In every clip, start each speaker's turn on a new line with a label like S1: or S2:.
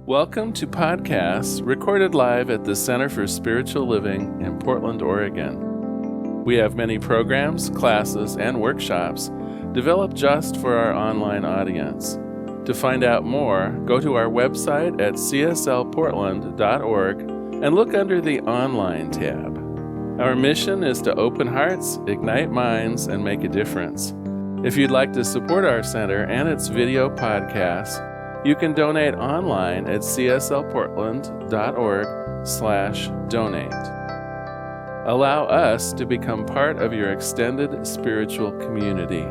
S1: Welcome to podcasts recorded live at the Center for Spiritual Living in Portland, Oregon. We have many programs, classes, and workshops developed just for our online audience. To find out more, go to our website at cslportland.org and look under the Online tab. Our mission is to open hearts, ignite minds, and make a difference. If you'd like to support our center and its video podcasts, you can donate online at cslportland.org/donate. Allow us to become part of your extended spiritual community.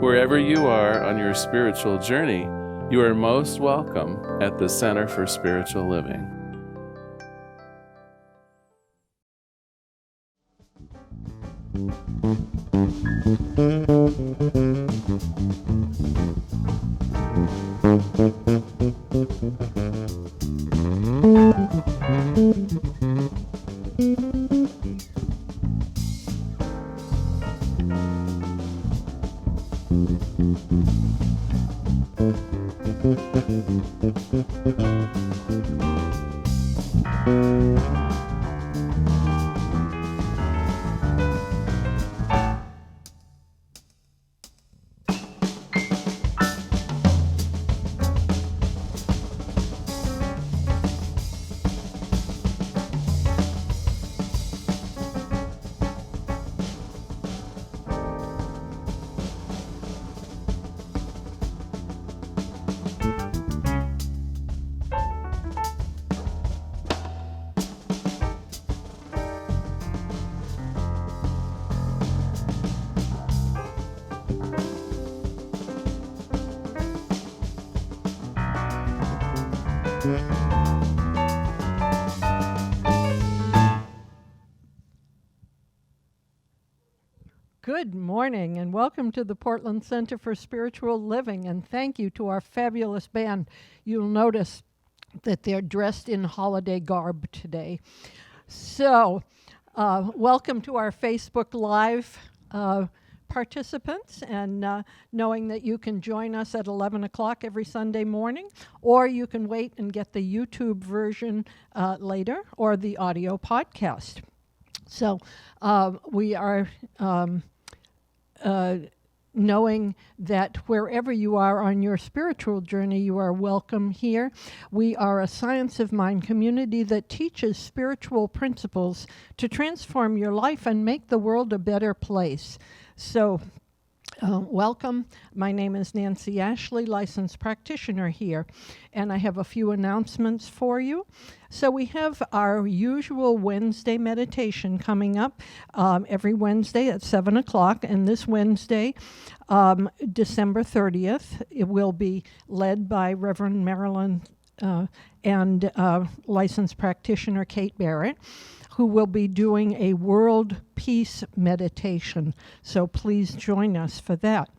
S1: Wherever you are on your spiritual journey, you are most welcome at the Center for Spiritual Living.
S2: Good morning and welcome to the Portland Center for Spiritual Living, and thank you to our fabulous band. You'll notice that they're dressed in holiday garb today. So, welcome to our Facebook Live participants, and knowing that you can join us at 11 o'clock every Sunday morning, or you can wait and get the YouTube version later, or the audio podcast. So, we are knowing that wherever you are on your spiritual journey, you are welcome here. We are a Science of Mind community that teaches spiritual principles to transform your life and make the world a better place. So, welcome. My name is Nancy Ashley, licensed practitioner here, and I have a few announcements for you. So we have our usual Wednesday meditation coming up every Wednesday at 7 o'clock, and this Wednesday, December 30th, it will be led by Reverend Marilyn and licensed practitioner Kate Barrett, who will be doing a world peace meditation. So please join us for that.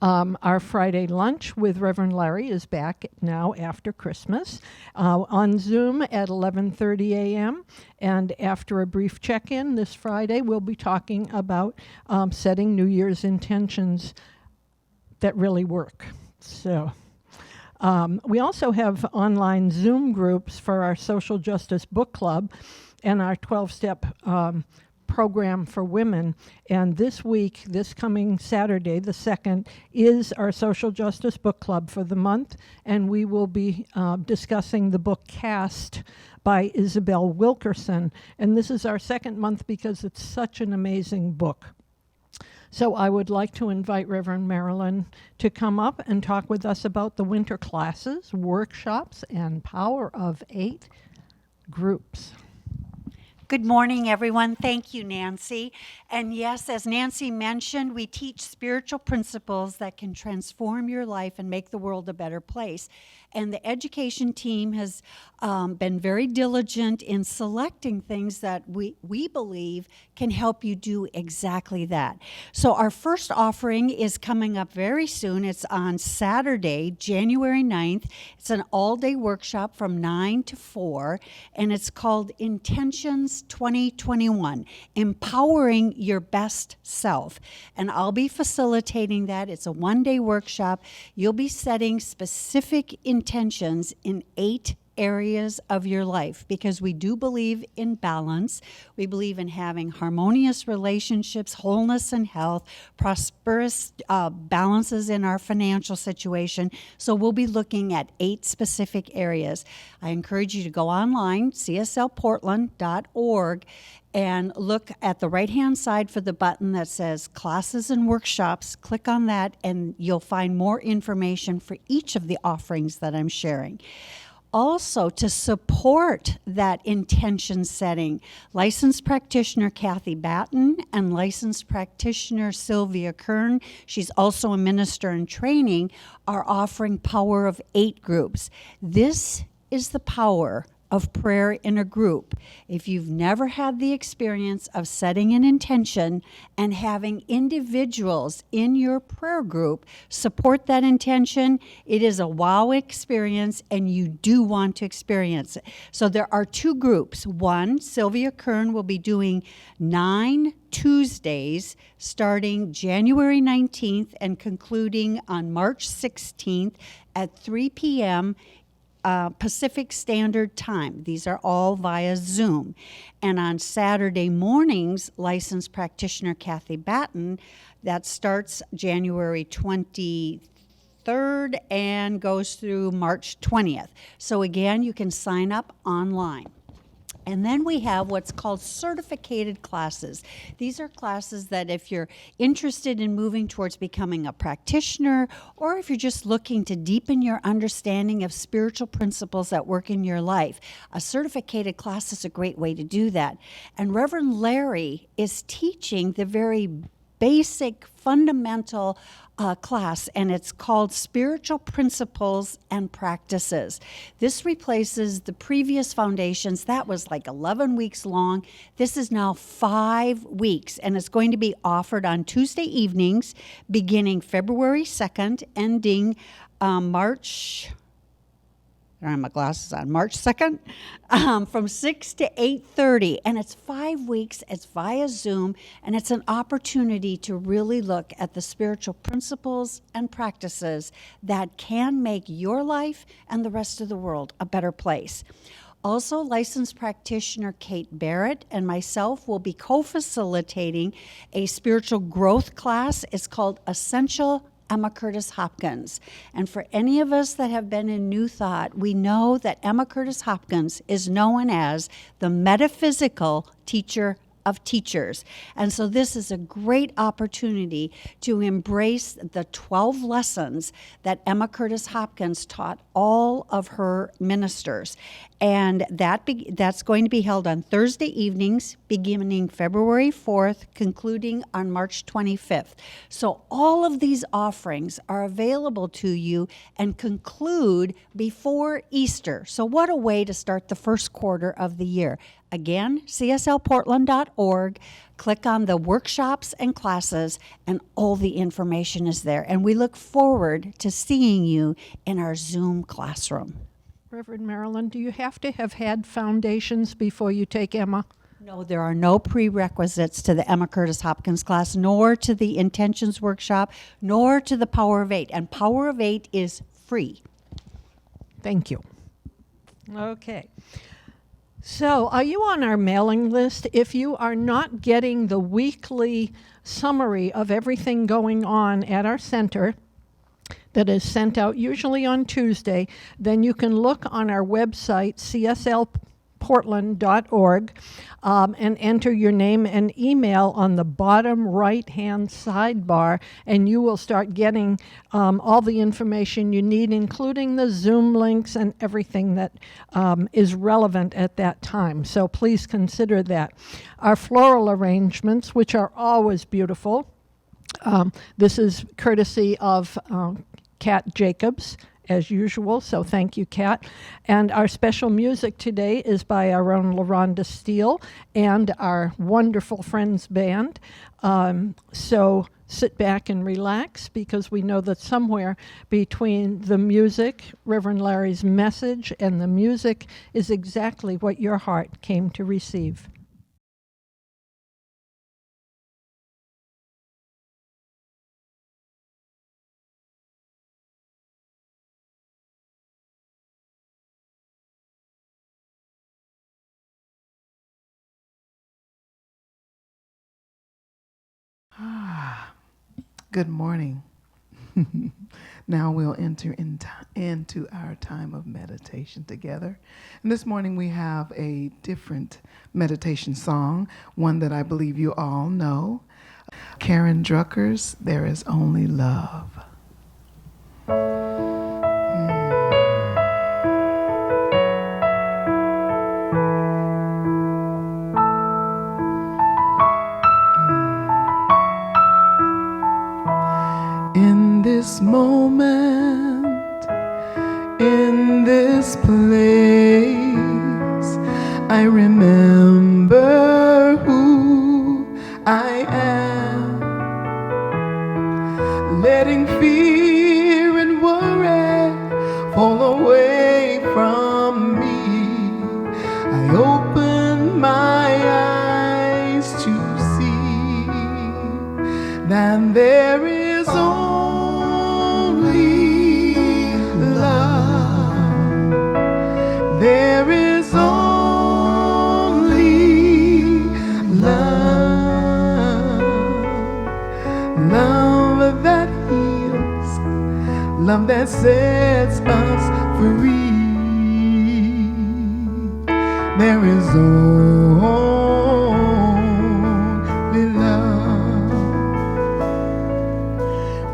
S2: Our Friday lunch with Reverend Larry is back now after Christmas on Zoom at 11:30 a.m. And after a brief check-in this Friday, we'll be talking about setting New Year's intentions that really work. So we also have online Zoom groups for our Social Justice Book Club and our 12-step program for women. And this week, this coming Saturday, the 2nd, is our Social Justice Book Club for the month, and we will be discussing the book Caste by Isabel Wilkerson. And this is our second month because it's such an amazing book. So I would like to invite Reverend Marilyn to come up and talk with us about the winter classes, workshops, and Power of 8 groups.
S3: Good morning, everyone. Thank you, Nancy. And yes, as Nancy mentioned, we teach spiritual principles that can transform your life and make the world a better place. And the education team has been very diligent in selecting things that we believe can help you do exactly that. So our first offering is coming up very soon. It's on Saturday, January 9th. It's an all-day workshop from 9 to 4, and it's called Intentions Watkins 2021, Empowering Your Best Self. And I'll be facilitating that. It's a one-day workshop. You'll be setting specific intentions in 8 areas of your life, because we do believe in balance. We believe in having harmonious relationships, wholeness and health, prosperous balances in our financial situation. So we'll be looking at 8 specific areas. I encourage you to go online, cslportland.org, and look at the right-hand side for the button that says Classes and Workshops. Click on that, and you'll find more information for each of the offerings that I'm sharing. Also, to support that intention setting, licensed practitioner Kathy Batten and licensed practitioner Sylvia Kern, she's also a minister in training, are offering Power of 8 groups. This is the power of prayer in a group. If you've never had the experience of setting an intention and having individuals in your prayer group support that intention, it is a wow experience, and you do want to experience it. So there are 2 groups. One, Sylvia Kern will be doing 9 Tuesdays starting January 19th and concluding on March 16th at 3 p.m. Pacific Standard Time. These are all via Zoom. And on Saturday mornings, licensed practitioner Kathy Batten, that starts January 23rd and goes through March 20th. So again, you can sign up online. And then we have what's called certificated classes. These are classes that if you're interested in moving towards becoming a practitioner, or if you're just looking to deepen your understanding of spiritual principles that work in your life, a certificated class is a great way to do that. And Reverend Larry is teaching the very basic, fundamental class, and it's called Spiritual Principles and Practices. This replaces the previous foundations. That was like 11 weeks long. This is now 5 weeks, and it's going to be offered on Tuesday evenings, beginning February 2nd, ending March... I don't have my glasses on. March 2nd, from 6 to 8:30. And it's 5 weeks. It's via Zoom. And it's an opportunity to really look at the spiritual principles and practices that can make your life and the rest of the world a better place. Also, licensed practitioner Kate Barrett and myself will be co-facilitating a spiritual growth class. It's called Essential Emma Curtis Hopkins. And for any of us that have been in New Thought, we know that Emma Curtis Hopkins is known as the metaphysical teacher of teachers. And so this is a great opportunity to embrace the 12 lessons that Emma Curtis Hopkins taught all of her ministers. And that's going to be held on Thursday evenings, beginning February 4th, concluding on March 25th. So all of these offerings are available to you and conclude before Easter. So what a way to start the first quarter of the year. Again, cslportland.org. Click on the workshops and classes, and all the information is there. And we look forward to seeing you in our Zoom classroom.
S2: Reverend Marilyn, do you have to have had foundations before you take Emma?
S3: No, there are no prerequisites to the Emma Curtis Hopkins class, nor to the Intentions Workshop, nor to the Power of 8. And Power of 8 is free.
S2: Thank you. Okay. So, are you on our mailing list? If you are not getting the weekly summary of everything going on at our center that is sent out usually on Tuesday, then you can look on our website, cslportland.org, and enter your name and email on the bottom right-hand sidebar, and you will start getting all the information you need, including the Zoom links and everything that is relevant at that time. So please consider that. Our floral arrangements, which are always beautiful, this is courtesy of Kat Jacobs, as usual, so thank you, Kat. And our special music today is by our own LaRhonda Steele and our wonderful Friends Band. So sit back and relax, because we know that somewhere between the music, Reverend Larry's message, and the music is exactly what your heart came to receive.
S4: Good morning. Now we'll enter into our time of meditation together. And this morning we have a different meditation song, one that I believe you all know. Karen Drucker's There Is Only Love. In this moment, in this place, I remember who I am, letting fear and worry fall away from me. I open my eyes to see that there is only love. There is only love. Love that heals, love that sets us free. There is only love.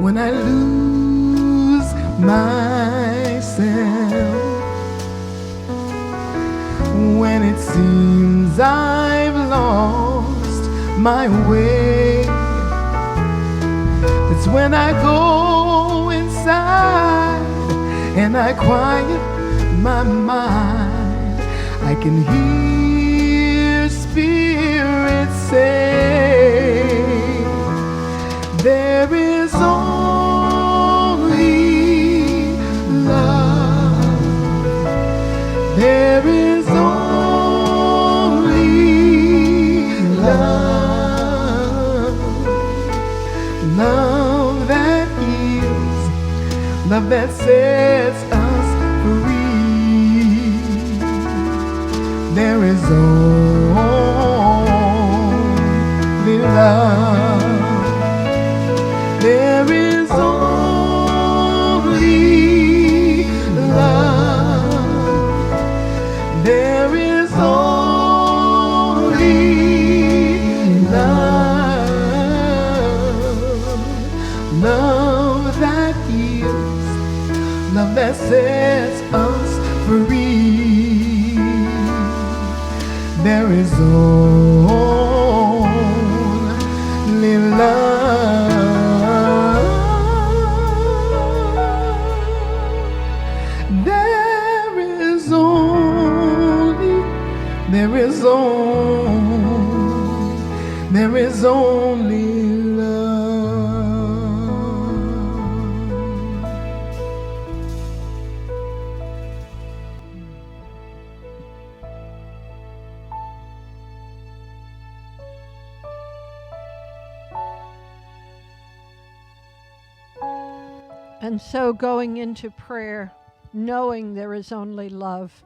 S4: When I lose myself, when it seems I've lost my way, that's when I go inside and I quiet my mind. I can hear spirits say, there is only love. There is only love. Love that heals, love that sets us free. There is only love. There is only love. There is only love. Love that heals, love that sets us free. There is only love. There is only
S2: And so going into prayer, knowing there is only love,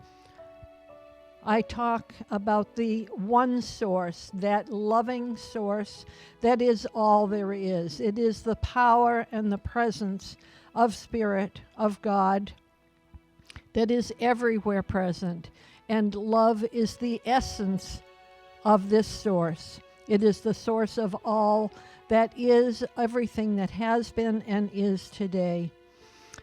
S2: I talk about the one source, that loving source that is all there is. It is the power and the presence of Spirit, of God, that is everywhere present. And love is the essence of this source. It is the source of all that is, everything that has been and is today.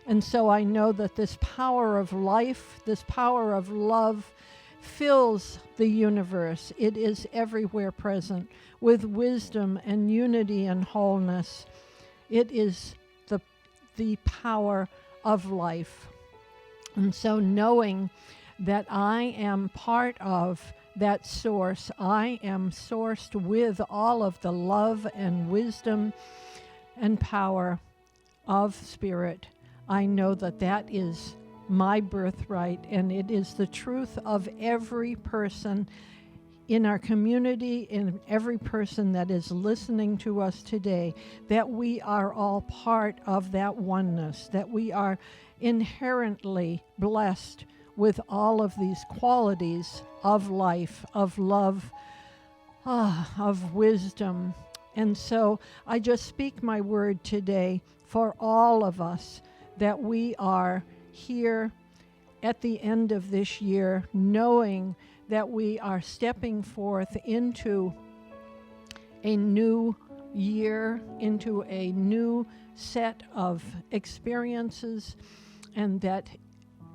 S2: And so I know that this power of life, this power of love, fills the universe. It is everywhere present with wisdom and unity and wholeness. It is the power of life. And so knowing that I am part of that source, I am sourced with all of the love and wisdom and power of Spirit. I know that that is my birthright, and it is the truth of every person in our community, in every person that is listening to us today, that we are all part of that oneness, that we are inherently blessed with all of these qualities of life, of love, of wisdom, And so I just speak my word today for all of us, that we are here at the end of this year, knowing that we are stepping forth into a new year, into a new set of experiences, and that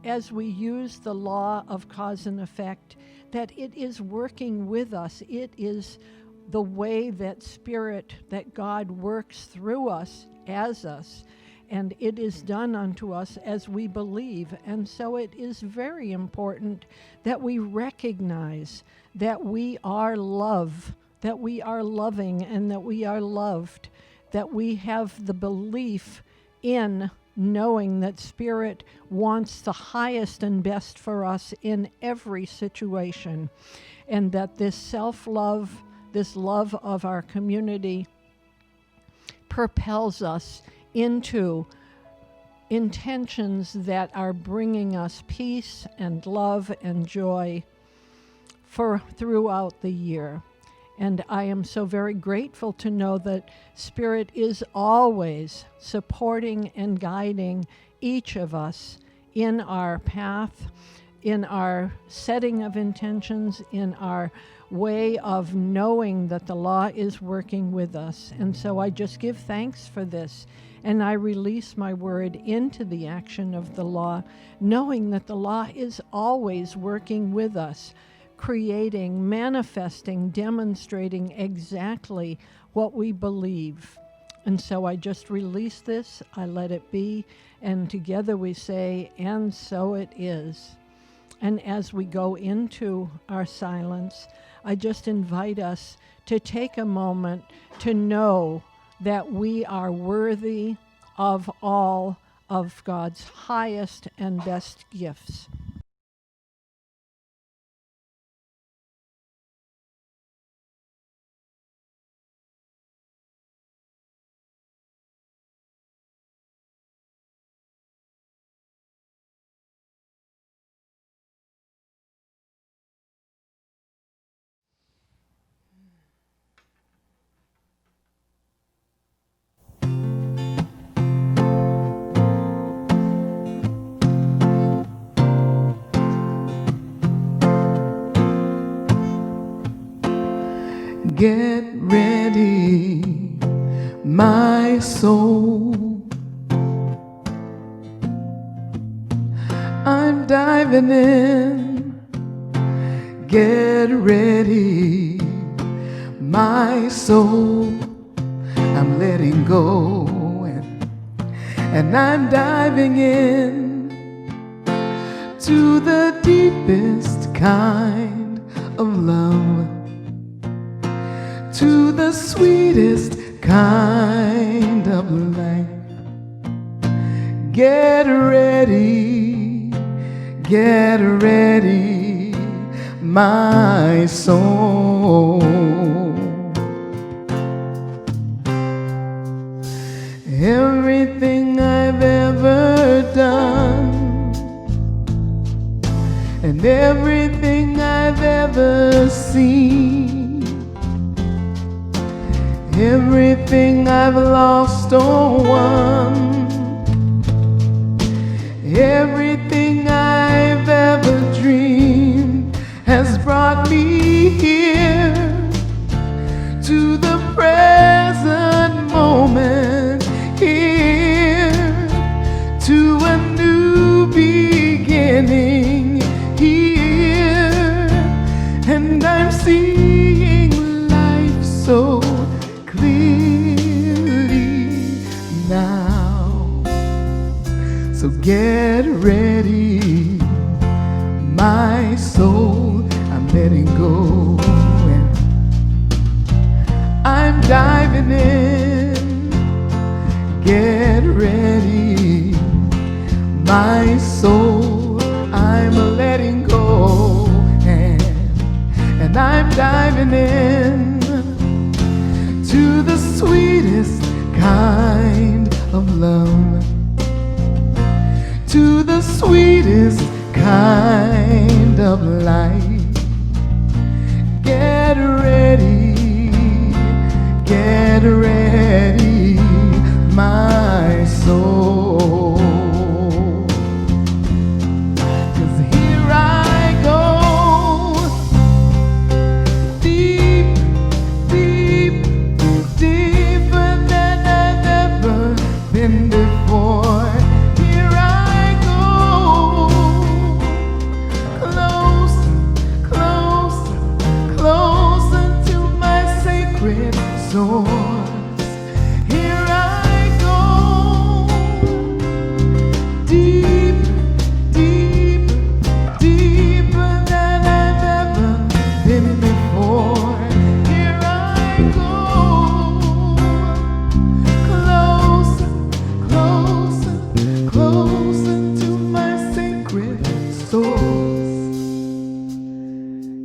S2: as we use the law of cause and effect, that it is working with us. It is the way that Spirit, that God works through us, as us, and it is done unto us as we believe. And so it is very important that we recognize that we are love, that we are loving, and that we are loved, that we have the belief in knowing that Spirit wants the highest and best for us in every situation, and that this self-love, this love of our community, propels us into intentions that are bringing us peace and love and joy for throughout the year. And I am so very grateful to know that Spirit is always supporting and guiding each of us in our path, in our setting of intentions, in our way of knowing that the law is working with us. And so I just give thanks for this, and I release my word into the action of the law, knowing that the law is always working with us, creating, manifesting, demonstrating exactly what we believe. And so I just release this, I let it be, and together we say, and so it is. And as we go into our silence, I just invite us to take a moment to know that we are worthy of all of God's highest and best gifts.
S4: Get ready, my soul. I'm diving in. Get ready, my soul. I'm letting go, and I'm diving in to the deepest kind of love, to the sweetest kind of life. Get ready, my soul. Everything I've ever done, and everything I've ever seen, everything I've lost or won, everything I've ever dreamed has brought me here to the present moment, here to a new beginning, here, and I'm seeing life so clearly now. So get ready, my soul. I'm letting go, and I'm diving in. Get ready, my soul. I'm letting go, and I'm diving in to the sweetest kind of love, to the sweetest kind of life. Get ready, get source.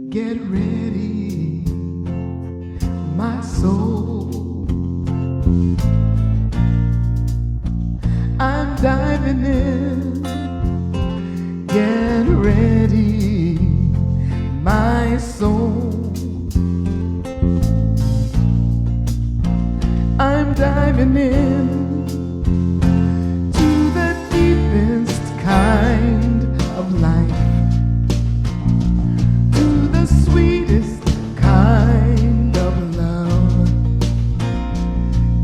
S4: Get ready, my soul. I'm diving in. Get ready, my soul. I'm diving in to the deepest kind of life, to the sweetest kind of love.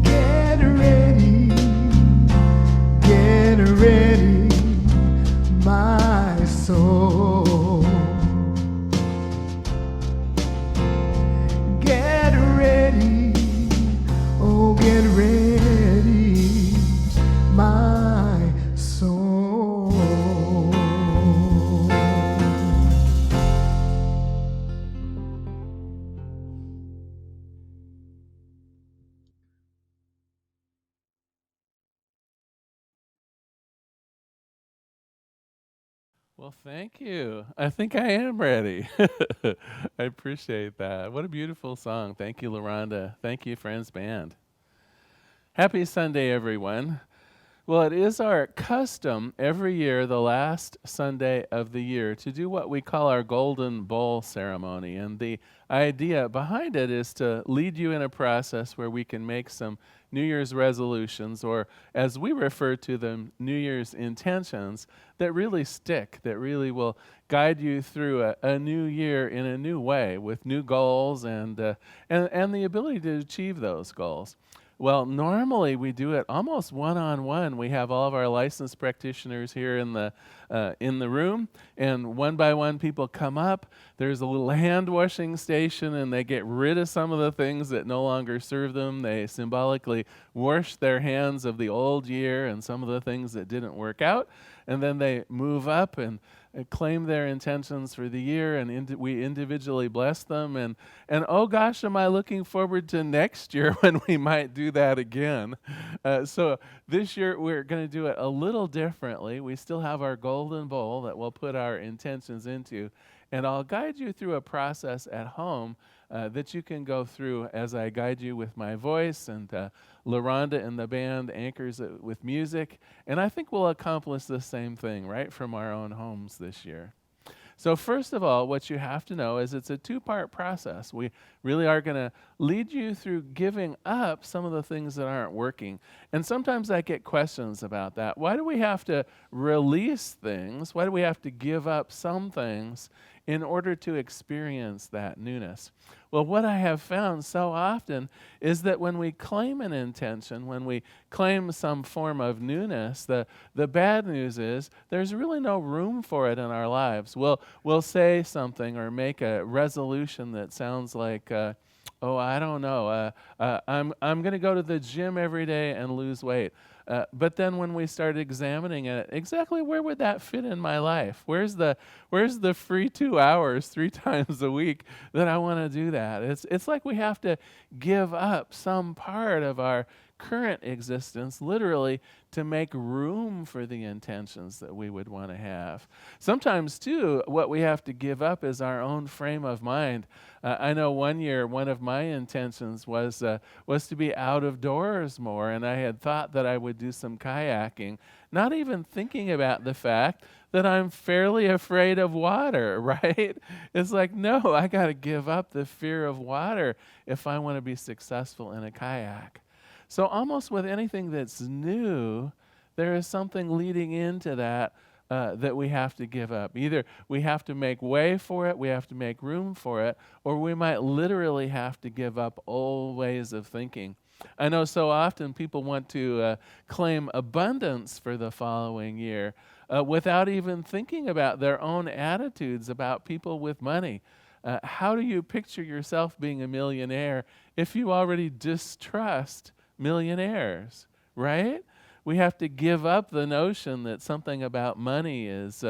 S4: Get ready, my soul. Get ready, oh get ready, my soul.
S1: Well, thank you. I think I am ready. I appreciate that. What a beautiful song. Thank you, LaRhonda. Thank you, Friends Band. Happy Sunday, everyone. Well, it is our custom every year, the last Sunday of the year, to do what we call our Golden Bowl ceremony. And the idea behind it is to lead you in a process where we can make some New Year's resolutions, or as we refer to them, New Year's intentions, that really stick, that really will guide you through a new year in a new way with new goals and the ability to achieve those goals. Well, normally we do it almost one-on-one. We have all of our licensed practitioners here in the room, and one by one people come up. There's a little hand washing station, and they get rid of some of the things that no longer serve them. They symbolically wash their hands of the old year and some of the things that didn't work out, and then they move up and claim their intentions for the year, and we individually bless them. And oh gosh, am I looking forward to next year when we might do that again. So this year we're going to do it a little differently. We still have our golden bowl that we'll put our intentions into, and I'll guide you through a process at home that you can go through as I guide you with my voice, and LaRhonda and the band anchors it with music. And I think we'll accomplish the same thing right from our own homes this year. So first of all, what you have to know is it's a two-part process. We really are going to lead you through giving up some of the things that aren't working. And sometimes I get questions about that. Why do we have to release things? Why do we have to give up some things in order to experience that newness? Well, what I have found so often is that when we claim an intention, when we claim some form of newness, the bad news is there's really no room for it in our lives. We'll say something or make a resolution that sounds like, oh, I don't know, I'm going to go to the gym every day and lose weight. But then when we start examining it, exactly where would that fit in my life? Where's the free 2 hours 3 times a week that I want to do that? It's like we have to give up some part of our current existence, literally, to make room for the intentions that we would want to have. Sometimes, too, what we have to give up is our own frame of mind. I know one year, one of my intentions was to be out of doors more, and I had thought that I would do some kayaking, not even thinking about the fact that I'm fairly afraid of water, right? It's like, no, I got to give up the fear of water if I want to be successful in a kayak. So almost with anything that's new, there is something leading into that that we have to give up. Either we have to make way for it, we have to make room for it, or we might literally have to give up old ways of thinking. I know so often people want to claim abundance for the following year without even thinking about their own attitudes about people with money. How do you picture yourself being a millionaire if you already distrust millionaires, right? We have to give up the notion that something about money is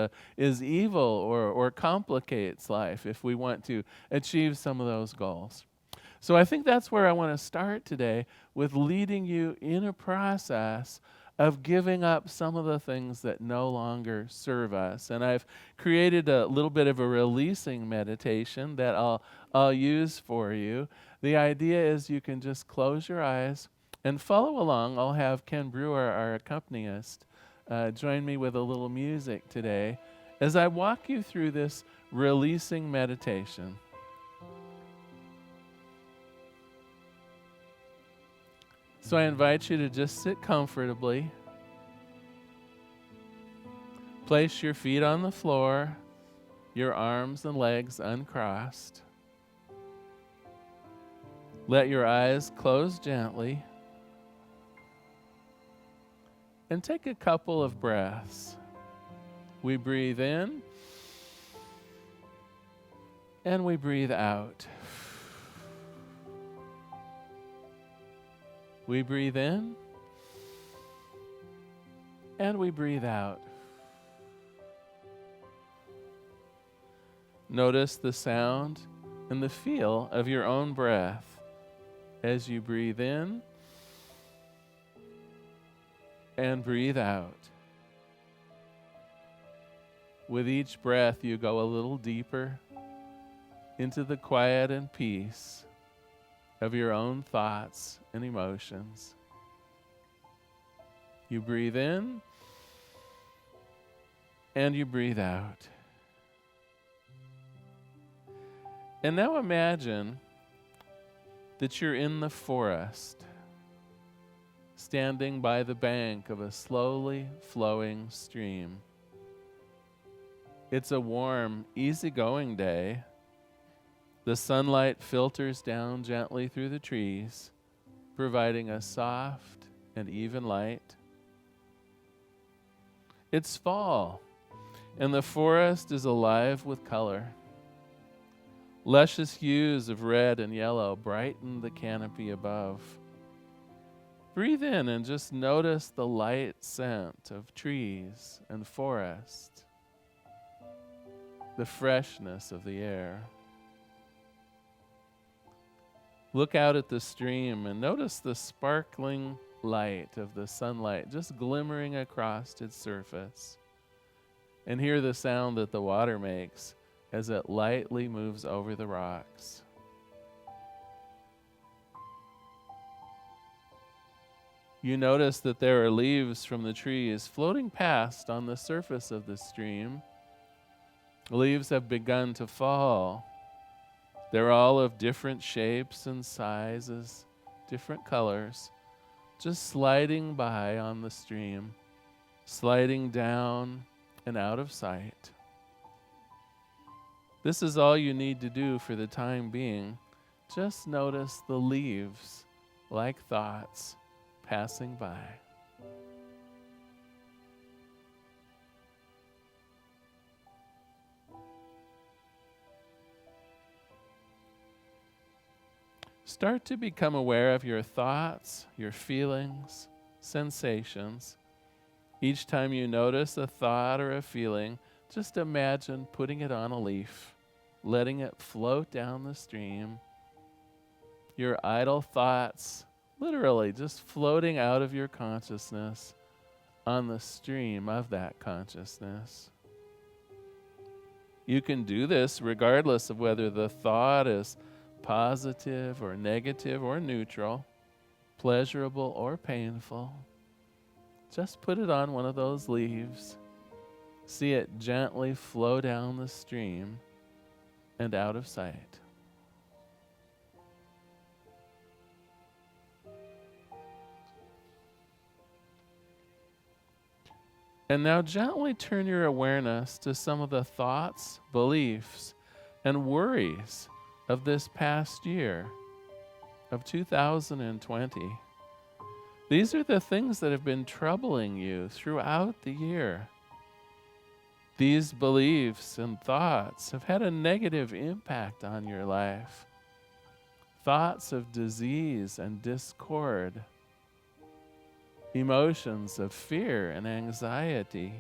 S1: evil or complicates life if we want to achieve some of those goals. So I think that's where I want to start today, with leading you in a process of giving up some of the things that no longer serve us. And I've created a little bit of a releasing meditation that I'll use for you. The idea is you can just close your eyes and follow along. I'll have Ken Brewer, our accompanist, join me with a little music today as I walk you through this releasing meditation. So I invite you to just sit comfortably. Place your feet on the floor, your arms and legs uncrossed. Let your eyes close gently. And take a couple of breaths. We breathe in and we breathe out. We breathe in and we breathe out. Notice the sound and the feel of your own breath as you breathe in and breathe out. With each breath, you go a little deeper into the quiet and peace of your own thoughts and emotions. You breathe in and you breathe out. And now imagine that you're in the forest, standing by the bank of a slowly flowing stream. It's a warm, easygoing day. The sunlight filters down gently through the trees, providing a soft and even light. It's fall, and the forest is alive with color. Luscious hues of red and yellow brighten the canopy above. Breathe in and just notice the light scent of trees and forest, the freshness of the air. Look out at the stream and notice the sparkling light of the sunlight just glimmering across its surface. And hear the sound that the water makes as it lightly moves over the rocks. You notice that there are leaves from the trees floating past on the surface of the stream. Leaves have begun to fall. They're all of different shapes and sizes, different colors, just sliding by on the stream, sliding down and out of sight. This is all you need to do for the time being. Just notice the leaves like thoughts passing by. Start to become aware of your thoughts, your feelings, sensations. Each time you notice a thought or a feeling, just imagine putting it on a leaf, letting it float down the stream. Your idle thoughts, literally just floating out of your consciousness on the stream of that consciousness. You can do this regardless of whether the thought is positive or negative or neutral, pleasurable or painful. Just put it on one of those leaves. See it gently flow down the stream and out of sight. And now gently turn your awareness to some of the thoughts, beliefs, and worries of this past year, of 2020. These are the things that have been troubling you throughout the year. These beliefs and thoughts have had a negative impact on your life. Thoughts of disease and discord, emotions of fear and anxiety.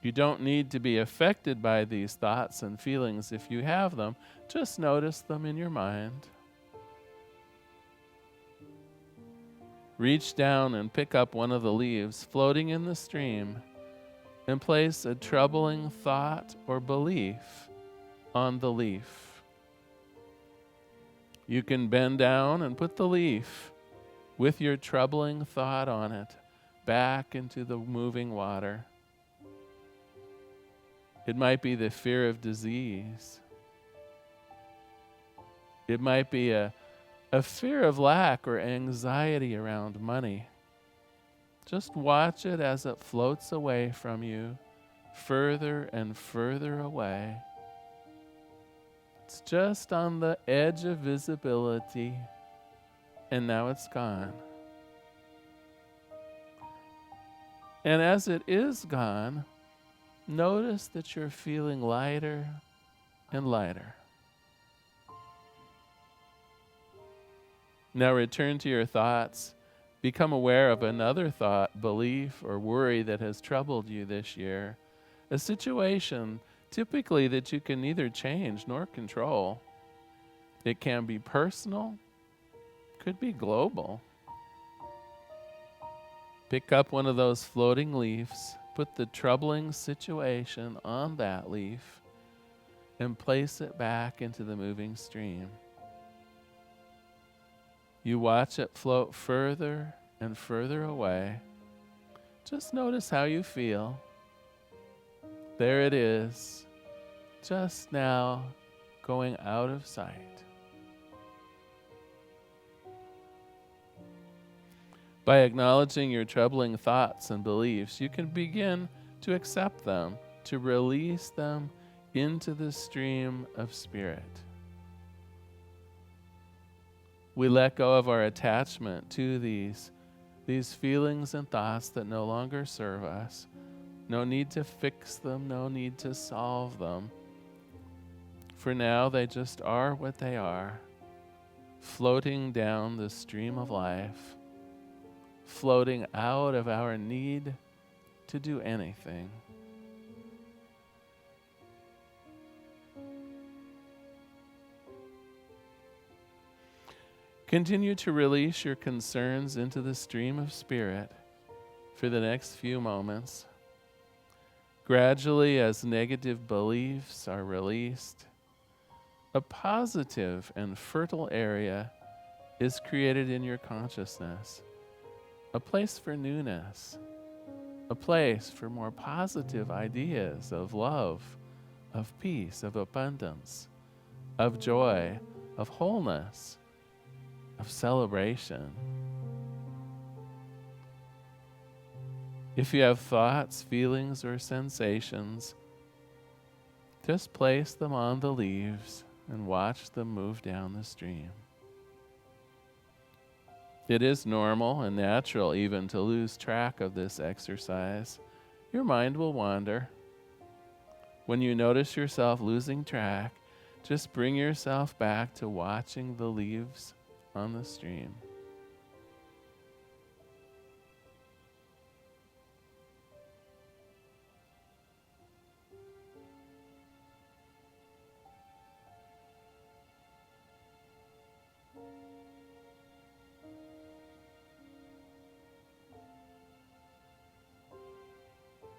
S1: You don't need to be affected by these thoughts and feelings if you have them. Just notice them in your mind. Reach down and pick up one of the leaves floating in the stream and place a troubling thought or belief on the leaf. You can bend down and put the leaf with your troubling thought on it back into the moving water. It might be the fear of disease. It might be a fear of lack or anxiety around money. Just watch it as it floats away from you, further and further away. It's just on the edge of visibility, and now it's gone. And as it is gone, notice that you're feeling lighter and lighter. Now return to your thoughts. Become aware of another thought, belief, or worry that has troubled you this year. A situation typically that you can neither change nor control. It can be personal, could be global. Pick up one of those floating leaves, put the troubling situation on that leaf, and place it back into the moving stream. You watch it float further and further away. Just notice how you feel. There it is, just now going out of sight. By acknowledging your troubling thoughts and beliefs, you can begin to accept them, to release them into the stream of spirit. We let go of our attachment to these feelings and thoughts that no longer serve us. No need to fix them, no need to solve them. For now, they just are what they are, floating down the stream of life, floating out of our need to do anything. Continue to release your concerns into the stream of spirit for the next few moments. Gradually, as negative beliefs are released, a positive and fertile area is created in your consciousness, a place for newness, a place for more positive ideas of love, of peace, of abundance, of joy, of wholeness, of celebration. If you have thoughts, feelings, or sensations, just place them on the leaves and watch them move down the stream. It is normal and natural even to lose track of this exercise. Your mind will wander. When you notice yourself losing track, just bring yourself back to watching the leaves on the stream.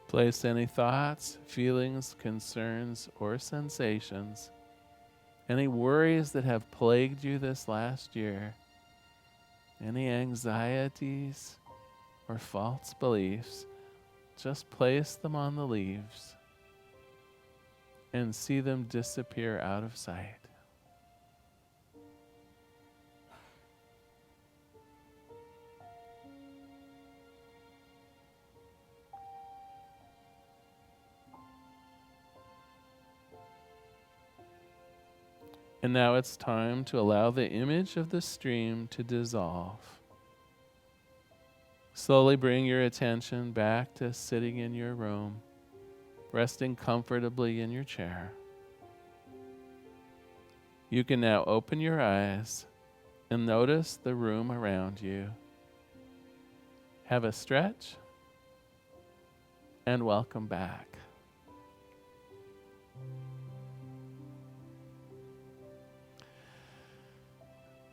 S1: Place any thoughts, feelings, concerns, or sensations, any worries that have plagued you this last year, any anxieties or false beliefs, just place them on the leaves and see them disappear out of sight. And now it's time to allow the image of the stream to dissolve. Slowly bring your attention back to sitting in your room, resting comfortably in your chair. You can now open your eyes and notice the room around you. Have a stretch and welcome back.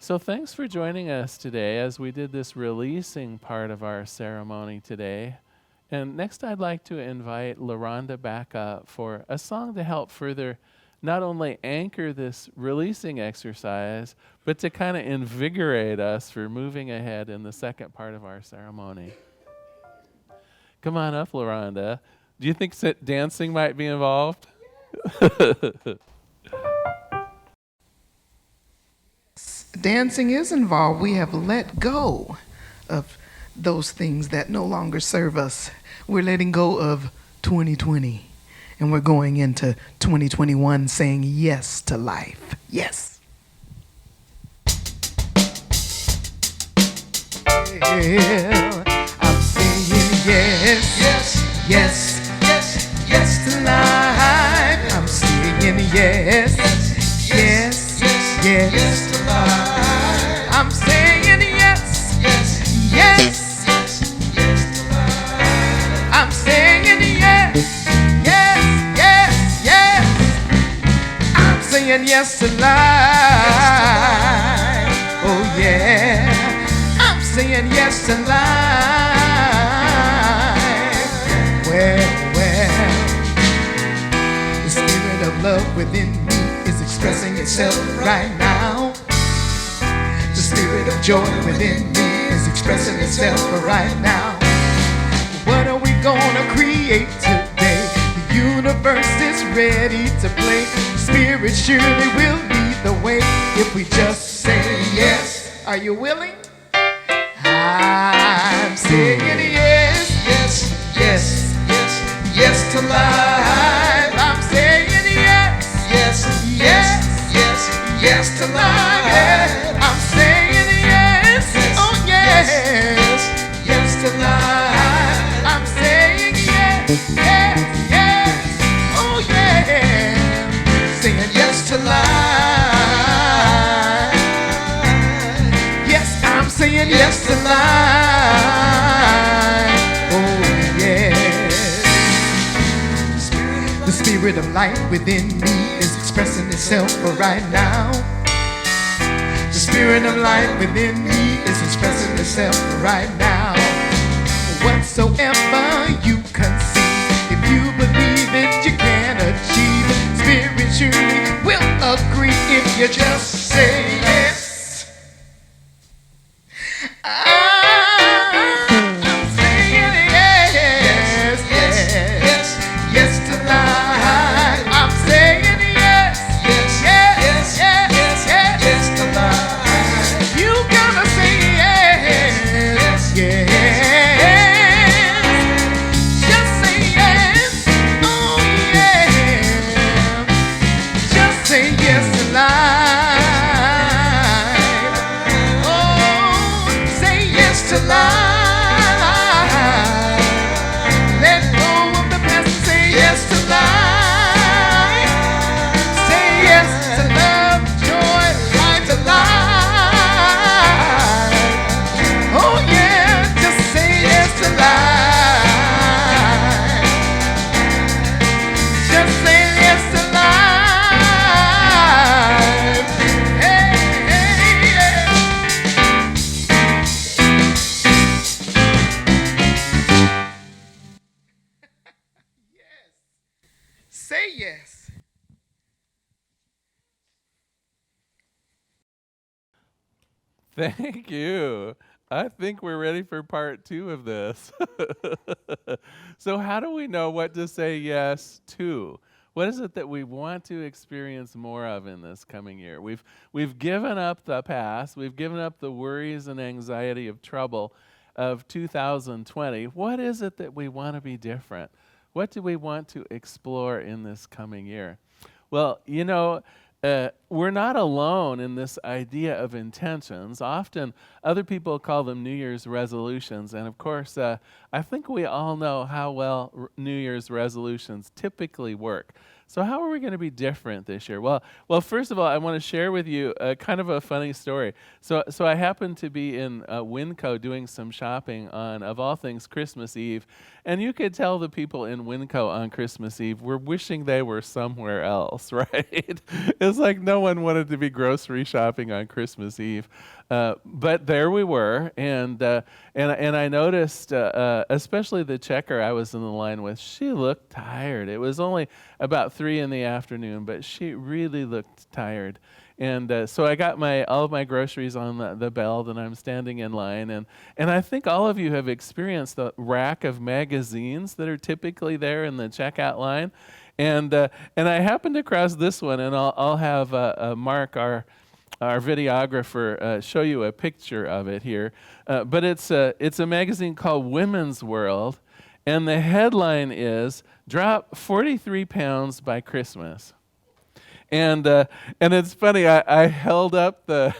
S1: So thanks for joining us today as we did this releasing part of our ceremony today. And next I'd like to invite LaRhonda back up for a song to help further not only anchor this releasing exercise, but to kind of invigorate us for moving ahead in the second part of our ceremony. Come on up, LaRhonda. Do you think dancing might be involved?
S4: Dancing is involved. We have let go of those things that no longer serve us. We're letting go of 2020, and we're going into 2021 saying yes to life. Yes. Yeah, I'm saying yes, yes, yes, yes, yes to life. I'm saying yes, yes, yes, yes, yes to life. I'm saying yes, yes, yes, yes, yes to life. I'm saying yes, yes, yes, yes. I'm saying yes to life. Oh yeah, I'm saying yes to life. Well, the spirit of love within me is expressing itself right now. The spirit of joy within me is expressing itself right now. What are we gonna create today? The universe is ready to play. Spirit surely will lead the way if we just say yes. Are you willing? I'm saying yes, yes, yes, yes, yes to life. I'm saying yes, yes, yes, yes, yes to life. Yeah. I'm saying yes, oh yes, yes, yes to life. I'm saying yes, yes, yes, oh yeah, saying yes to life. Yes, I'm saying yes to life. Oh yes. The spirit of light within me is expressing itself right now. The spirit of light within me is expressing itself right now. Whatsoever you conceive, if you believe it, you can achieve it. Spirit surely will agree if you just say yes. I'm saying yes, yes, yes, yes to life. I'm saying yes, yes, yes, yes, yes, yes to life. You gotta say yes, yes, just say yes, oh yeah, just say yes to life. To life. Let go of the past and say yes to life. Say yes to love, joy, life to life. Oh yeah, just say yes to life. Just say yes to life. Hey, hey, yeah. Say yes.
S1: Thank you. I think we're ready for part 2 of this. So how do we know what to say yes to? What is it that we want to experience more of in this coming year? We've given up the past. We've given up the worries and anxiety of trouble of 2020. What is it that we want to be different? What do we want to explore in this coming year? Well, you know, we're not alone in this idea of intentions. Often other people call them New Year's resolutions. And of course, I think we all know how well New Year's resolutions typically work. So how are we going to be different this year? Well, first of all, I want to share with you kind of a funny story. So I happened to be in Winco doing some shopping on, of all things, Christmas Eve, and you could tell the people in Winco on Christmas Eve were wishing they were somewhere else, right? It's like no one wanted to be grocery shopping on Christmas Eve. But there we were, and I noticed, especially the checker I was in the line with, she looked tired. It was only about 3 in the afternoon, but she really looked tired. And so I got all of my groceries on the belt, and I'm standing in line. And I think all of you have experienced the rack of magazines that are typically there in the checkout line. And I happened across this one, and I'll have Mark, our videographer, show you a picture of it here. But it's a magazine called Women's World, and the headline is "Drop 43 Pounds by Christmas." And it's funny. I held up the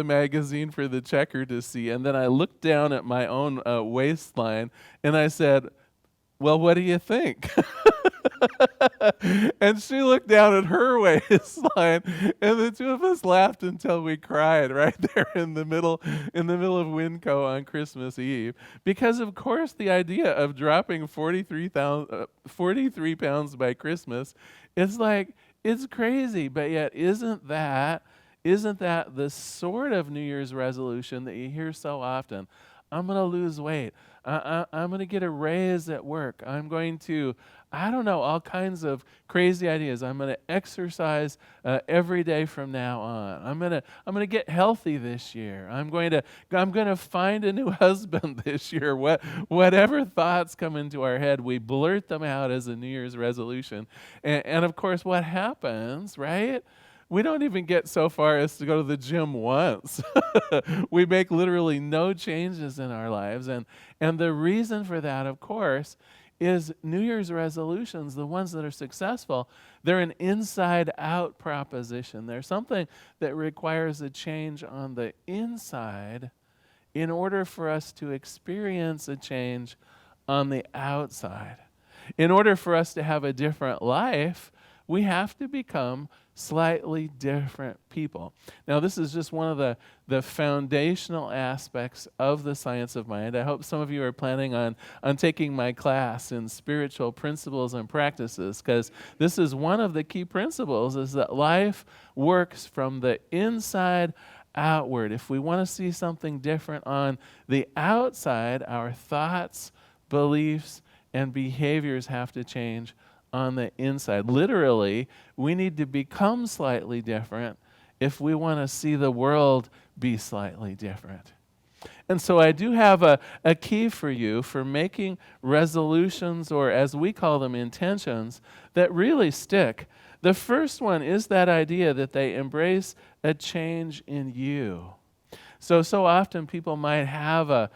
S1: magazine for the checker to see, and then I looked down at my own waistline, and I said, "Well, what do you think?" And she looked down at her waistline, and the two of us laughed until we cried right there in the middle of Winco on Christmas Eve. Because of course the idea of dropping 43 pounds by Christmas is like, it's crazy, but yet isn't that the sort of New Year's resolution that you hear so often? I'm going to lose weight. I'm going to get a raise at work. I'm going to, I don't know, all kinds of crazy ideas. I'm going to exercise every day from now on. I'm going to get healthy this year. I'm going to find a new husband this year. Whatever thoughts come into our head, we blurt them out as a New Year's resolution. And of course, what happens, right? We don't even get so far as to go to the gym once. We make literally no changes in our lives. And the reason for that, of course, is New Year's resolutions, the ones that are successful, they're an inside-out proposition. They're something that requires a change on the inside in order for us to experience a change on the outside. In order for us to have a different life, we have to become slightly different people. Now, this is just one of the foundational aspects of the science of mind. I hope some of you are planning on taking my class in spiritual principles and practices, because this is one of the key principles, is that life works from the inside outward. If we want to see something different on the outside, our thoughts, beliefs, and behaviors have to change on the inside. Literally, we need to become slightly different if we want to see the world be slightly different. And so I do have a key for you for making resolutions, or as we call them, intentions, that really stick. The first one is that idea that they embrace a change in you. So often people might have a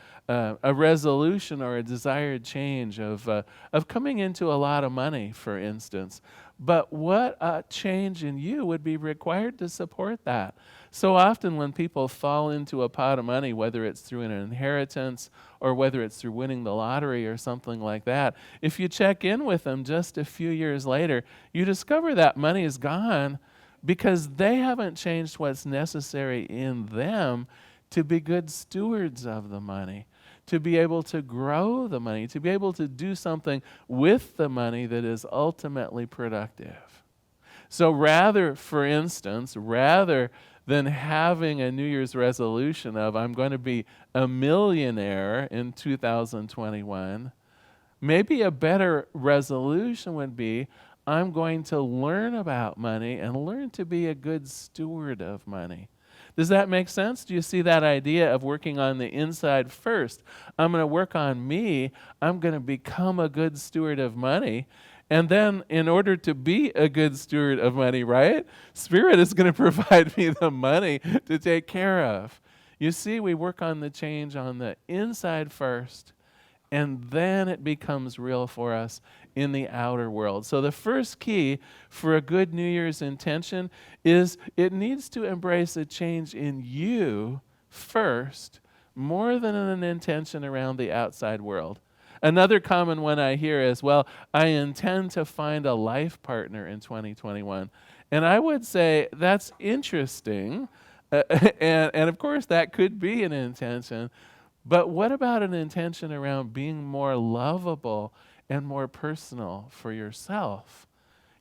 S1: resolution or a desired change of coming into a lot of money, for instance. But what change in you would be required to support that? So often when people fall into a pot of money, whether it's through an inheritance or whether it's through winning the lottery or something like that, if you check in with them just a few years later, you discover that money is gone because they haven't changed what's necessary in them to be good stewards of the money, to be able to grow the money, to be able to do something with the money that is ultimately productive. So for instance, rather than having a New Year's resolution of, I'm going to be a millionaire in 2021, maybe a better resolution would be, I'm going to learn about money and learn to be a good steward of money. Does that make sense? Do you see that idea of working on the inside first? I'm going to work on me. I'm going to become a good steward of money. And then in order to be a good steward of money, right? Spirit is going to provide me the money to take care of. You see, we work on the change on the inside first, and then it becomes real for us in the outer world. So the first key for a good New Year's intention is it needs to embrace a change in you first, more than an intention around the outside world. Another common one I hear is, well, I intend to find a life partner in 2021. And I would say that's interesting. And of course, that could be an intention. But what about an intention around being more lovable and more personal for yourself?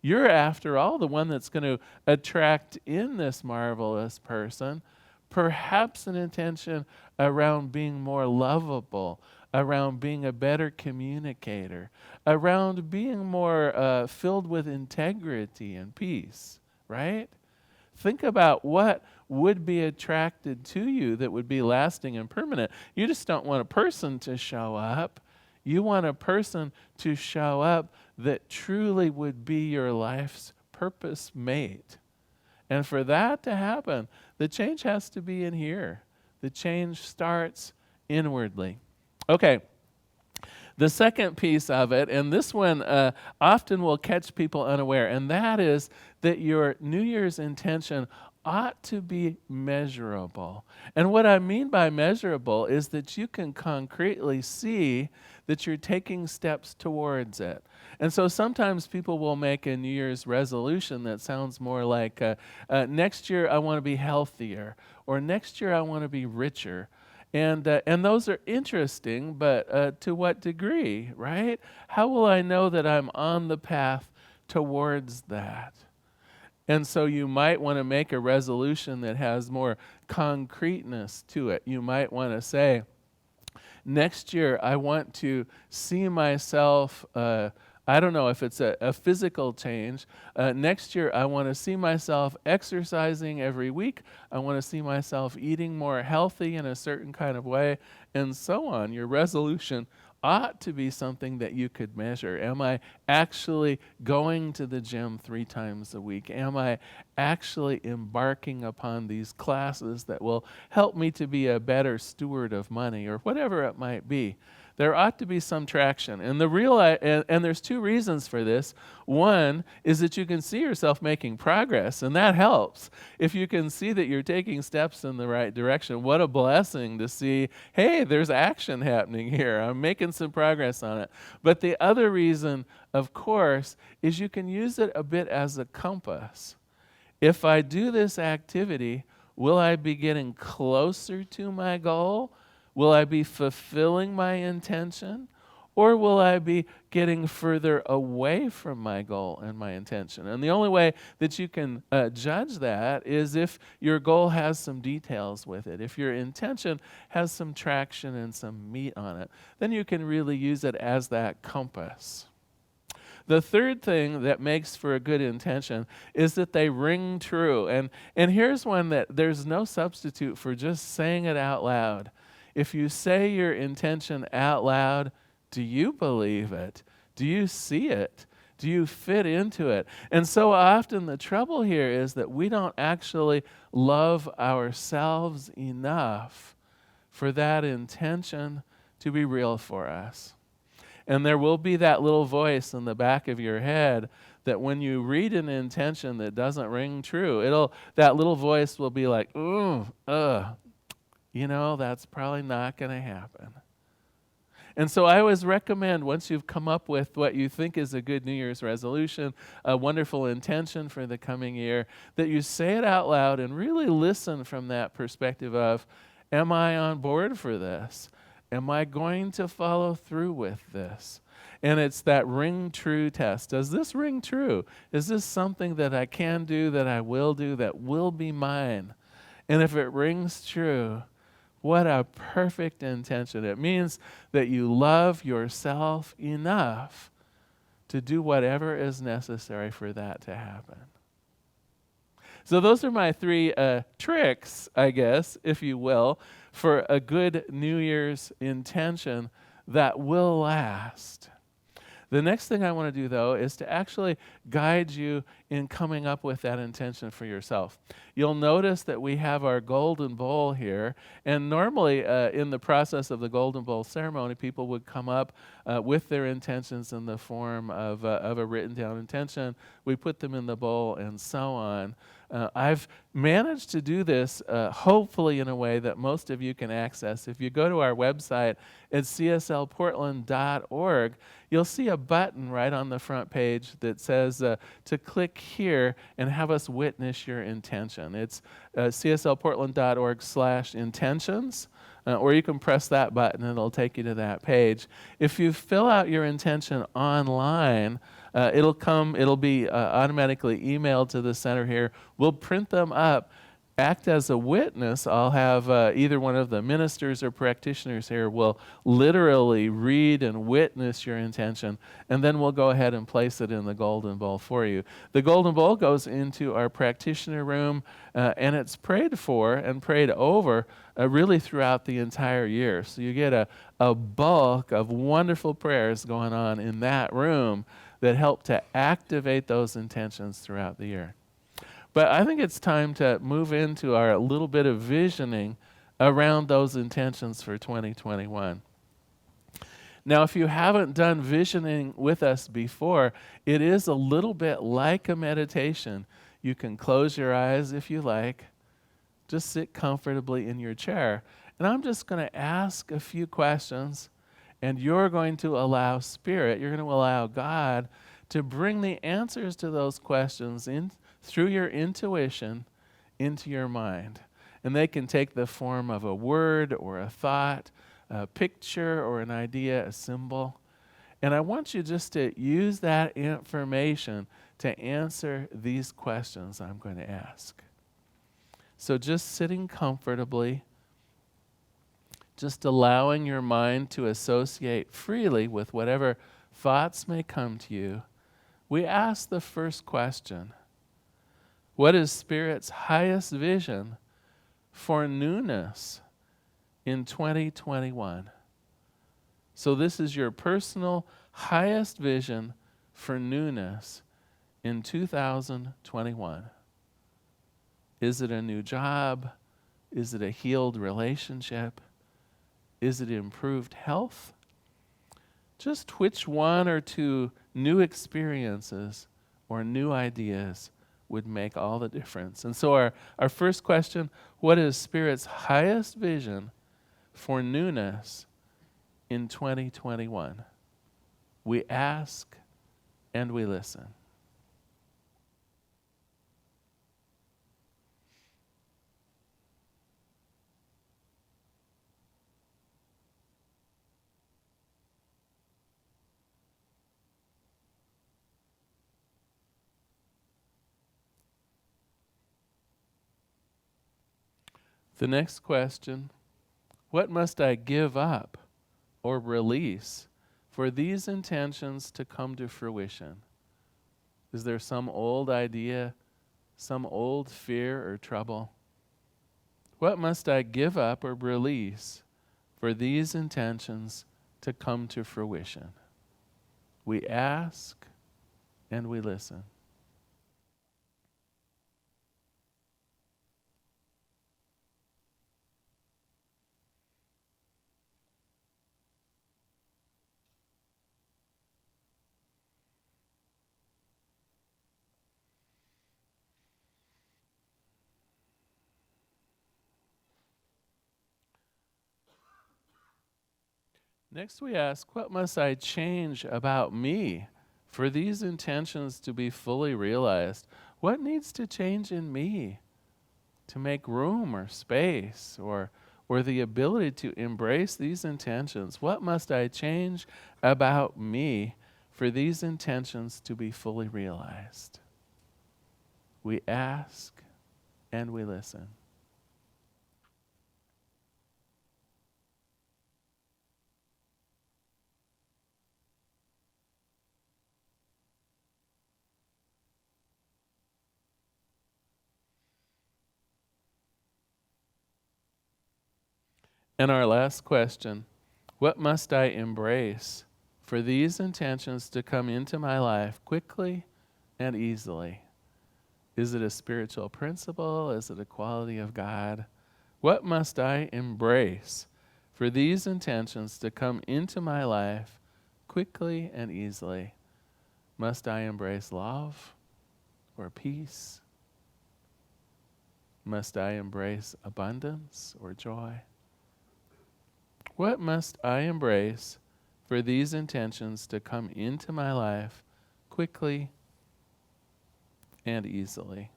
S1: You're, after all, the one that's going to attract in this marvelous person. Perhaps an intention around being more lovable, around being a better communicator, around being more filled with integrity and peace, right? Think about what would be attracted to you that would be lasting and permanent. You just don't want a person to show up. You want a person to show up that truly would be your life's purpose mate. And for that to happen, the change has to be in here. The change starts inwardly. Okay, the second piece of it, and this one often will catch people unaware, and that is that your New Year's intention ought to be measurable. And what I mean by measurable is that you can concretely see that you're taking steps towards it. And so sometimes people will make a New Year's resolution that sounds more like, next year I want to be healthier, or next year I want to be richer. And those are interesting, but to what degree, right? How will I know that I'm on the path towards that? And so you might want to make a resolution that has more concreteness to it. You might want to say, next year I want to see myself, I don't know if it's a physical change. Next year I want to see myself exercising every week. I want to see myself eating more healthy in a certain kind of way, and so on. Your resolution ought to be something that you could measure. Am I actually going to the gym 3 times a week? Am I actually embarking upon these classes that will help me to be a better steward of money, or whatever it might be? There ought to be some traction. And and there's 2 reasons for this. One is that you can see yourself making progress, and that helps. If you can see that you're taking steps in the right direction, what a blessing to see, hey, there's action happening here. I'm making some progress on it. But the other reason, of course, is you can use it a bit as a compass. If I do this activity, will I be getting closer to my goal? Will I be fulfilling my intention? Or will I be getting further away from my goal and my intention? And the only way that you can judge that is if your goal has some details with it. If your intention has some traction and some meat on it, then you can really use it as that compass. The third thing that makes for a good intention is that they ring true. And here's one that there's no substitute for just saying it out loud. If you say your intention out loud, do you believe it? Do you see it? Do you fit into it? And so often the trouble here is that we don't actually love ourselves enough for that intention to be real for us. And there will be that little voice in the back of your head that when you read an intention that doesn't ring true, that little voice will be like, that's probably not going to happen. And so I always recommend, once you've come up with what you think is a good New Year's resolution, a wonderful intention for the coming year, that you say it out loud and really listen from that perspective of, am I on board for this? Am I going to follow through with this? And it's that ring true test. Does this ring true? Is this something that I can do, that I will do, that will be mine? And if it rings true, what a perfect intention. It means that you love yourself enough to do whatever is necessary for that to happen. So those are my 3 tricks, I guess, if you will, for a good New Year's intention that will last. The next thing I want to do, though, is to actually guide you in coming up with that intention for yourself. You'll notice that we have our golden bowl here, and normally in the process of the golden bowl ceremony, people would come up with their intentions in the form of a written down intention. We put them in the bowl and so on. I've managed to do this hopefully in a way that most of you can access. If you go to our website at cslportland.org, you'll see a button right on the front page that says to click here and have us witness your intention. It's cslportland.org/intentions. Or you can press that button and it'll take you to that page. If you fill out your intention online, it'll be automatically emailed to the center here. We'll print them up, act as a witness. I'll have either one of the ministers or practitioners here will literally read and witness your intention, and then we'll go ahead and place it in the golden bowl for you. The golden bowl goes into our practitioner room, and it's prayed for and prayed over really throughout the entire year. So you get a bulk of wonderful prayers going on in that room that help to activate those intentions throughout the year. But I think it's time to move into our little bit of visioning around those intentions for 2021. Now, if you haven't done visioning with us before, it is a little bit like a meditation. You can close your eyes if you like. Just sit comfortably in your chair. And I'm just going to ask a few questions, and you're going to allow Spirit, you're going to allow God to bring the answers to those questions in through your intuition into your mind. And they can take the form of a word or a thought, a picture or an idea, a symbol. And I want you just to use that information to answer these questions I'm going to ask. So just sitting comfortably, just allowing your mind to associate freely with whatever thoughts may come to you, we ask the first question: what is Spirit's highest vision for newness in 2021? So this is your personal highest vision for newness in 2021. Is it a new job? Is it a healed relationship? Is it improved health? Just which one or two new experiences or new ideas would make all the difference? And so our first question: what is Spirit's highest vision for newness in 2021? We ask and we listen. The next question: what must I give up or release for these intentions to come to fruition? Is there some old idea, some old fear or trouble? What must I give up or release for these intentions to come to fruition? We ask and we listen. Next we ask, what must I change about me for these intentions to be fully realized? What needs to change in me to make room or space or the ability to embrace these intentions? What must I change about me for these intentions to be fully realized? We ask and we listen. And our last question: what must I embrace for these intentions to come into my life quickly and easily? Is it a spiritual principle? Is it a quality of God? What must I embrace for these intentions to come into my life quickly and easily? Must I embrace love or peace must I embrace abundance or joy? What must I embrace for these intentions to come into my life quickly and easily?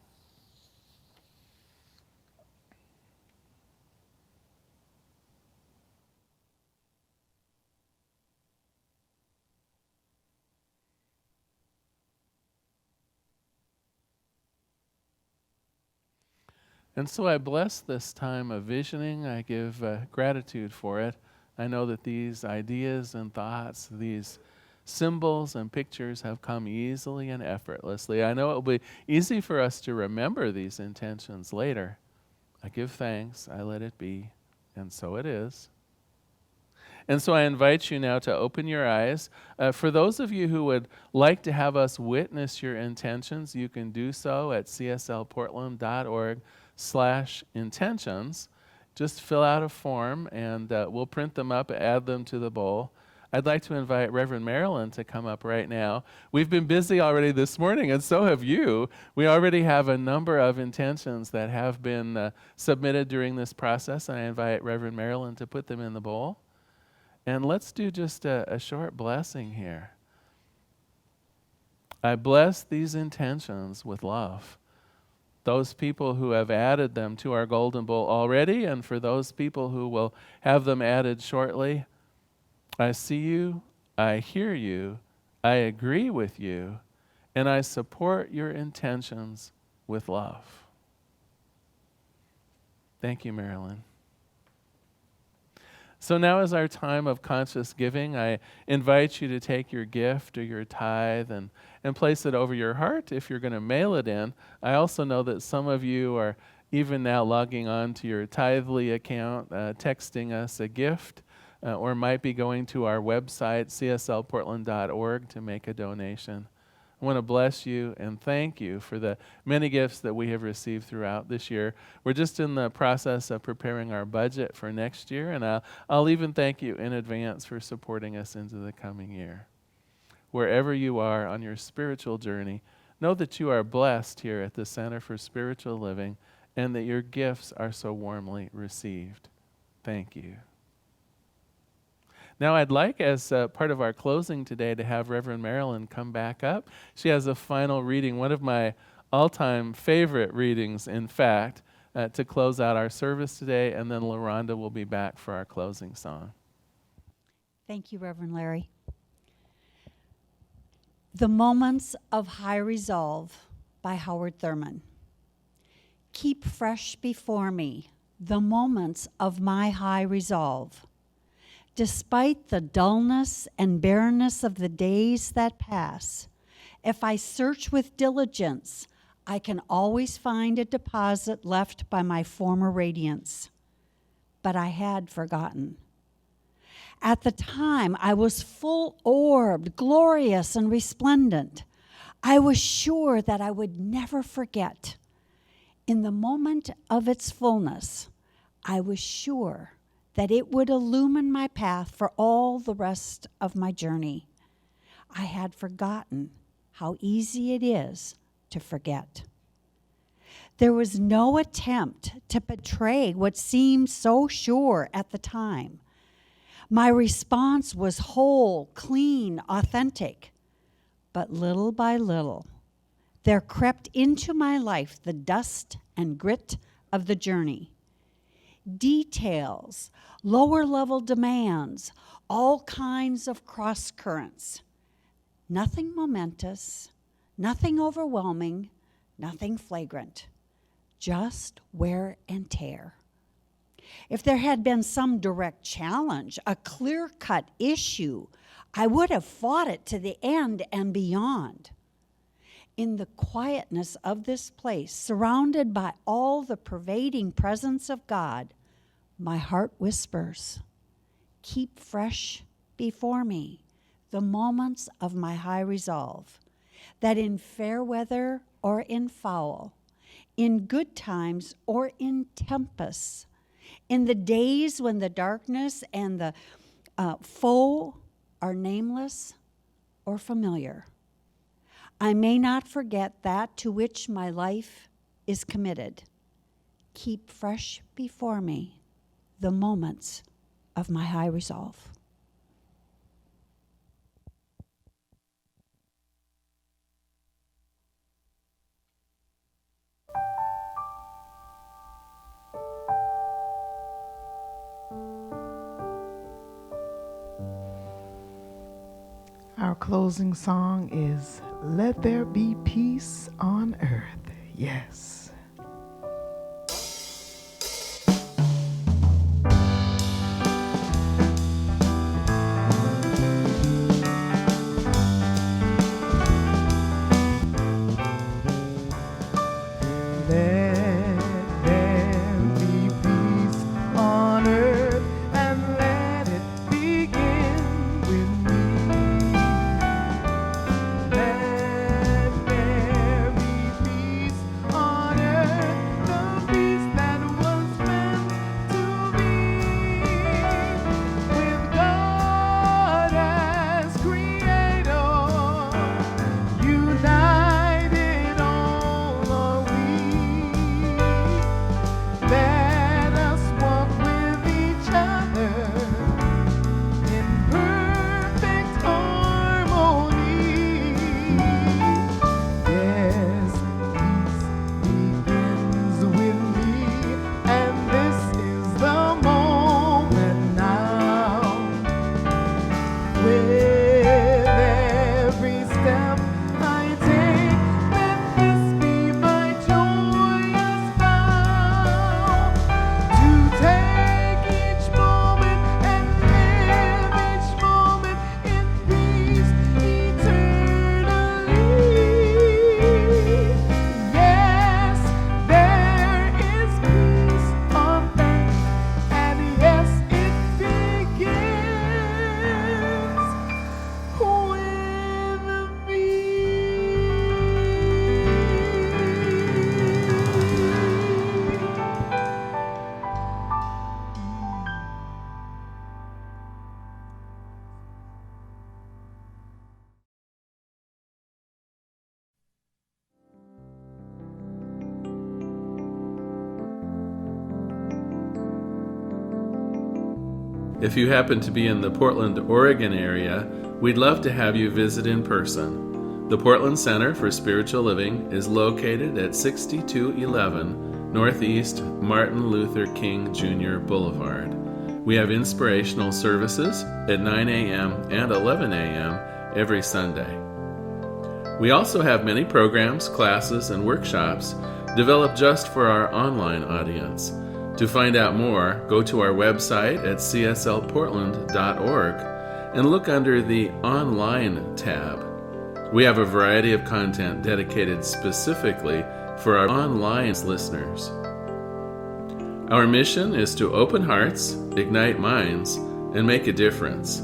S1: And so I bless this time of visioning. I give gratitude for it. I know that these ideas and thoughts, these symbols and pictures have come easily and effortlessly. I know it will be easy for us to remember these intentions later. I give thanks, I let it be, and so it is. And so I invite you now to open your eyes. For those of you who would like to have us witness your intentions, you can do so at cslportland.org/intentions. Just fill out a form and we'll print them up, add them to the bowl. I'd like to invite Reverend Marilyn to come up right now. We've been busy already this morning, and so have you. We already have a number of intentions that have been submitted during this process, and I invite Reverend Marilyn to put them in the bowl. And let's do just a short blessing here. I bless these intentions with love. Those people who have added them to our golden bowl already, and for those people who will have them added shortly, I see you, I hear you, I agree with you, and I support your intentions with love. Thank you, Marilyn. So now is our time of conscious giving. I invite you to take your gift or your tithe and place it over your heart if you're going to mail it in. I also know that some of you are even now logging on to your Tithely account, texting us a gift, or might be going to our website, cslportland.org, to make a donation. I want to bless you and thank you for the many gifts that we have received throughout this year. We're just in the process of preparing our budget for next year, and I'll even thank you in advance for supporting us into the coming year. Wherever you are on your spiritual journey, know that you are blessed here at the Center for Spiritual Living and that your gifts are so warmly received. Thank you. Now I'd like, as part of our closing today, to have Reverend Marilyn come back up. She has a final reading, one of my all-time favorite readings, in fact, to close out our service today, and then LaRhonda will be back for our closing song.
S3: Thank you, Reverend Larry. The Moments of High Resolve by Howard Thurman. Keep fresh before me the moments of my high resolve. Despite the dullness and barrenness of the days that pass, if I search with diligence, I can always find a deposit left by my former radiance. But I had forgotten. At the time, I was full-orbed, glorious, and resplendent. I was sure that I would never forget. In the moment of its fullness, I was sure that it would illumine my path for all the rest of my journey. I had forgotten how easy it is to forget. There was no attempt to betray what seemed so sure at the time. My response was whole, clean, authentic. But little by little, there crept into my life the dust and grit of the journey. Details, lower-level demands, all kinds of cross-currents. Nothing momentous, nothing overwhelming, nothing flagrant, just wear and tear. If there had been some direct challenge, a clear-cut issue, I would have fought it to the end and beyond. In the quietness of this place, surrounded by all the pervading presence of God, my heart whispers, keep fresh before me the moments of my high resolve, that in fair weather or in foul, in good times or in tempests, in the days when the darkness and the foe are nameless or familiar, I may not forget that to which my life is committed. keep fresh before me the moments of my high resolve.
S4: Our closing song is Let There Be Peace on Earth. Yes.
S1: If you happen to be in the Portland, Oregon area, we'd love to have you visit in person. The Portland Center for Spiritual Living is located at 6211 Northeast Martin Luther King Jr. Boulevard. We have inspirational services at 9 a.m. and 11 a.m. every Sunday. We also have many programs, classes, and workshops developed just for our online audience. To find out more, go to our website at cslportland.org and look under the Online tab. We have a variety of content dedicated specifically for our online listeners. Our mission is to open hearts, ignite minds, and make a difference.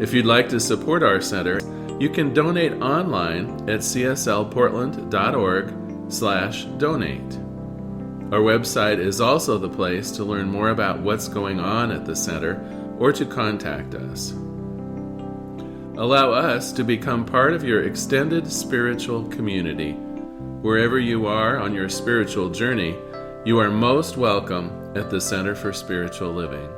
S1: If you'd like to support our center, you can donate online at cslportland.org/donate. Our website is also the place to learn more about what's going on at the center or to contact us. Allow us to become part of your extended spiritual community. Wherever you are on your spiritual journey, you are most welcome at the Center for Spiritual Living.